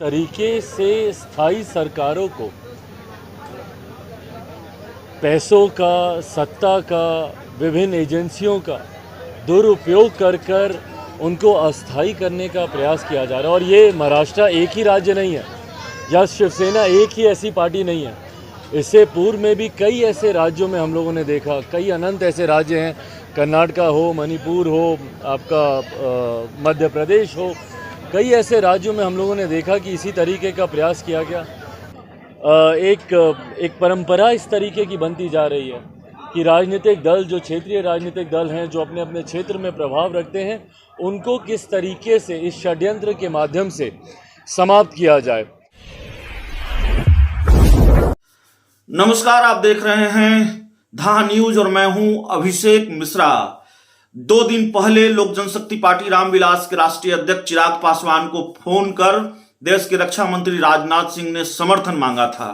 तरीके से स्थायी सरकारों को पैसों का, सत्ता का, विभिन्न एजेंसियों का दुरुपयोग कर उनको अस्थायी करने का प्रयास किया जा रहा है। और ये महाराष्ट्र एक ही राज्य नहीं है या शिवसेना एक ही ऐसी पार्टी नहीं है। इससे पूर्व में भी कई ऐसे राज्यों में हम लोगों ने देखा, कई अनंत ऐसे राज्य हैं, कर्नाटका हो, मणिपुर हो, आपका मध्य प्रदेश हो, कई ऐसे राज्यों में हम लोगों ने देखा कि इसी तरीके का प्रयास किया गया। एक परंपरा इस तरीके की बनती जा रही है कि राजनीतिक दल, जो क्षेत्रीय राजनीतिक दल हैं, जो अपने अपने क्षेत्र में प्रभाव रखते हैं, उनको किस तरीके से इस षड्यंत्र के माध्यम से समाप्त किया जाए। नमस्कार, आप देख रहे हैं धा न्यूज और मैं हूं अभिषेक मिश्रा। 2 दिन पहले लोक जनशक्ति पार्टी रामविलास के राष्ट्रीय अध्यक्ष चिराग पासवान को फोन कर देश के रक्षा मंत्री राजनाथ सिंह ने समर्थन मांगा था।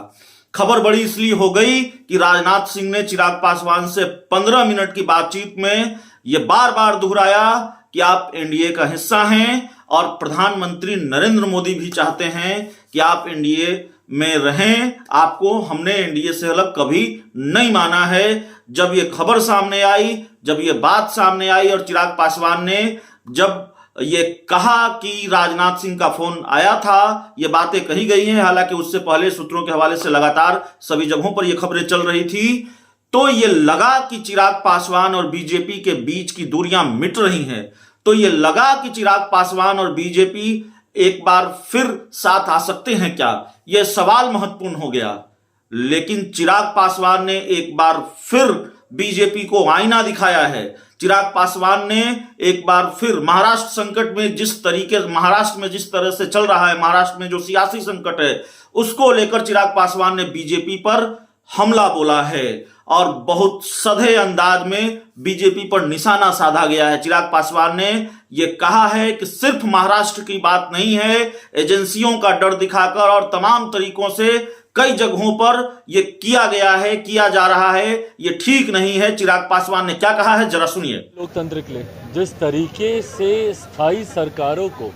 खबर बड़ी इसलिए हो गई कि राजनाथ सिंह ने चिराग पासवान से 15 मिनट की बातचीत में यह बार बार दोहराया कि आप एनडीए का हिस्सा हैं और प्रधानमंत्री नरेंद्र मोदी भी चाहते हैं कि आप एनडीए में रहें। आपको हमने एनडीए से अलग कभी नहीं माना है। जब ये खबर सामने आई, जब ये बात सामने आई और चिराग पासवान ने जब ये कहा कि राजनाथ सिंह का फोन आया था, ये बातें कही गई हैं। हालांकि उससे पहले सूत्रों के हवाले से लगातार सभी जगहों पर ये खबरें चल रही थी, तो ये लगा कि चिराग पासवान और बीजेपी के बीच की दूरियां मिट रही हैं। तो ये लगा कि चिराग पासवान और बीजेपी एक बार फिर साथ आ सकते हैं क्या, यह सवाल महत्वपूर्ण हो गया। लेकिन चिराग पासवान ने एक बार फिर बीजेपी को आईना दिखाया है। चिराग पासवान ने एक बार फिर महाराष्ट्र संकट में महाराष्ट्र में जिस तरह से चल रहा है, महाराष्ट्र में जो सियासी संकट है, उसको लेकर चिराग पासवान ने बीजेपी पर हमला बोला है और बहुत सधे अंदाज में बीजेपी पर निशाना साधा गया है। चिराग पासवान ने यह कहा है कि सिर्फ महाराष्ट्र की बात नहीं है, एजेंसियों का डर दिखाकर और तमाम तरीकों से कई जगहों पर यह किया जा रहा है, यह ठीक नहीं है। चिराग पासवान ने क्या कहा है, जरा सुनिए। लोकतंत्र के लिए जिस तरीके से स्थायी सरकारों को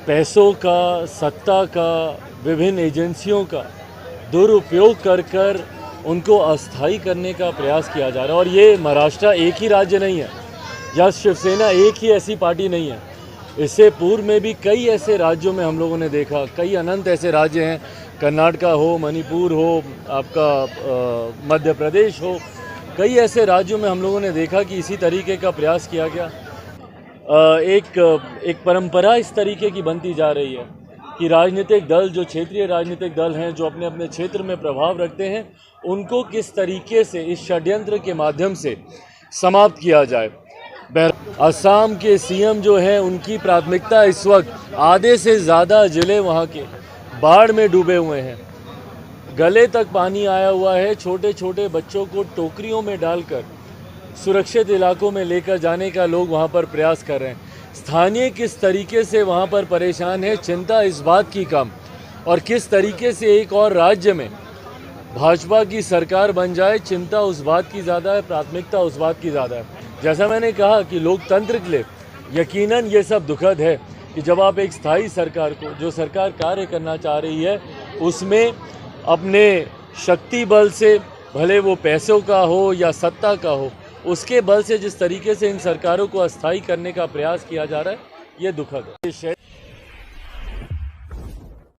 पैसों का, सत्ता का, विभिन्न एजेंसियों का दुरुपयोग कर उनको अस्थायी करने का प्रयास किया जा रहा है। और ये महाराष्ट्र एक ही राज्य नहीं है या शिवसेना एक ही ऐसी पार्टी नहीं है। इससे पूर्व में भी कई ऐसे राज्यों में हम लोगों ने देखा, कई अनंत ऐसे राज्य हैं, कर्नाटका हो, मणिपुर हो, आपका मध्य प्रदेश हो, कई ऐसे राज्यों में हम लोगों ने देखा कि इसी तरीके का प्रयास किया गया। एक परंपरा इस तरीके की बनती जा रही है कि राजनीतिक दल, जो क्षेत्रीय राजनीतिक दल हैं, जो अपने अपने क्षेत्र में प्रभाव रखते हैं, उनको किस तरीके से इस षड्यंत्र के माध्यम से समाप्त किया जाए। असम के सीएम जो हैं, उनकी प्राथमिकता इस वक्त आधे से ज़्यादा जिले वहाँ के बाढ़ में डूबे हुए हैं, गले तक पानी आया हुआ है। छोटे छोटे बच्चों को टोकरियों में डालकर सुरक्षित इलाकों में लेकर जाने का लोग वहाँ पर प्रयास कर रहे हैं। स्थानीय किस तरीके से वहाँ पर परेशान है, चिंता इस बात की कम, और किस तरीके से एक और राज्य में भाजपा की सरकार बन जाए, चिंता उस बात की ज़्यादा है, प्राथमिकता उस बात की ज़्यादा है। जैसा मैंने कहा कि लोकतंत्र के लिए यकीनन ये सब दुखद है कि जब आप एक स्थायी सरकार को, जो सरकार कार्य करना चाह रही है, उसमें अपने शक्ति बल से, भले वो पैसों का हो या सत्ता का हो, उसके बल से जिस तरीके से इन सरकारों को अस्थायी करने का प्रयास किया जा रहा है, ये दुखद है।